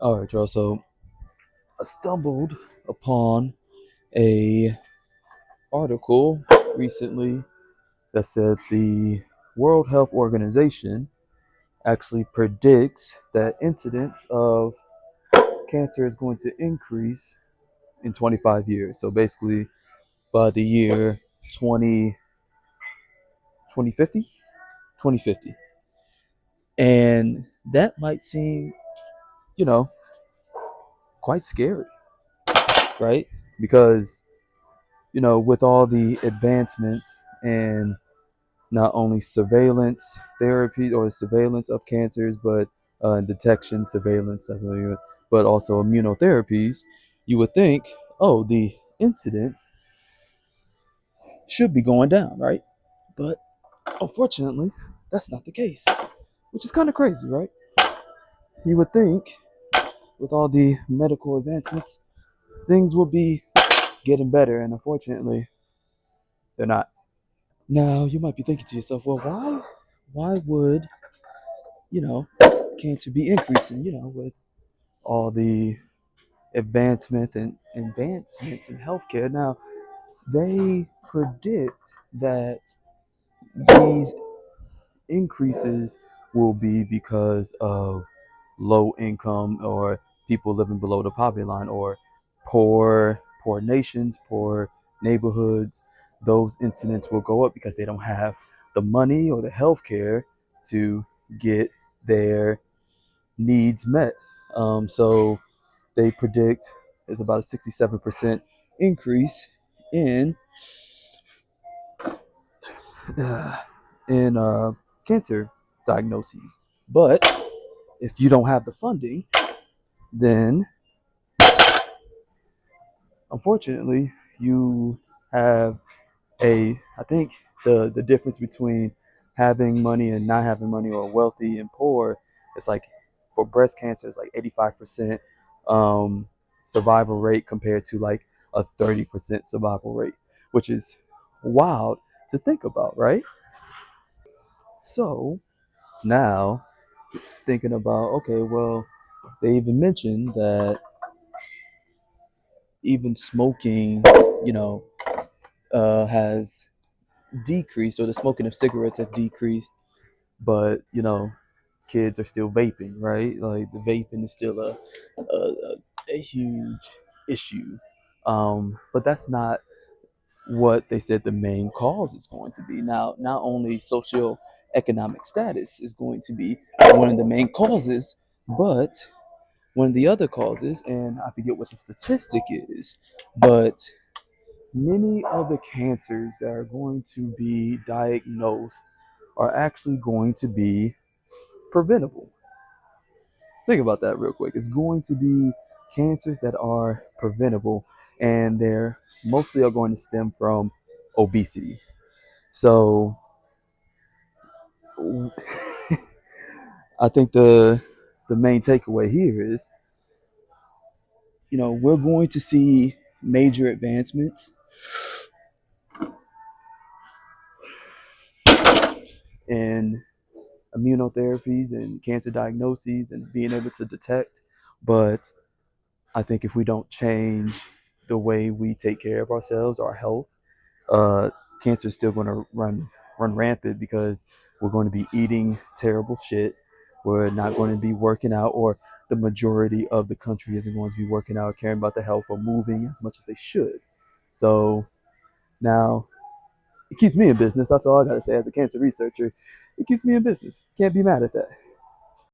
All right, y'all. So I stumbled upon a article recently that said the World Health Organization actually predicts that incidence of cancer is going to increase in 25 years. So basically, by the year 20, 2050, 2050. And that might seem, you know, quite scary, right? Because, with all the advancements and not only surveillance therapy or surveillance of cancers, but detection, surveillance, but also immunotherapies, you would think, oh, the incidence should be going down, right? But unfortunately, that's not the case, which is kind of crazy, right? You would think with all the medical advancements, things will be getting better, and unfortunately, they're not. Now, you might be thinking to yourself, well, why would, you know, cancer be increasing, with all the advancements in healthcare. Now, they predict that these increases will be because of low income or people living below the poverty line or poor nations, poor neighborhoods. Those incidents will go up because they don't have the money or the health care to get their needs met. So they predict there's about a 67% increase in uh, in cancer diagnoses. But if you don't have the funding, then unfortunately you have I think the difference between having money and not having money, or wealthy and poor, it's like for breast cancer it's like 85% um, survival rate compared to like a 30% survival rate, which is wild to think about, right? So now thinking about, okay, well, they even mentioned that even smoking, you know, has decreased, or the smoking of cigarettes have decreased, but kids are still vaping, right? Like the vaping is still a huge issue. But that's not what they said the main cause is going to be. Now, not only socioeconomic status is going to be one of the main causes, but one of the other causes, and I forget what the statistic is, but many of the cancers that are going to be diagnosed are actually going to be preventable. Think about that real quick. It's going to be cancers that are preventable, and they're mostly are going to stem from obesity. So I think the main takeaway here is, we're going to see major advancements in immunotherapies and cancer diagnoses and being able to detect. But I think if we don't change the way we take care of ourselves, our health, uh, cancer is still going to run rampant because we're going to be eating terrible shit. We're not going to be working out, or the majority of the country isn't going to be working out, caring about the health, or moving as much as they should. So now it keeps me in business. That's all I got to say as a cancer researcher. It keeps me in business. Can't be mad at that.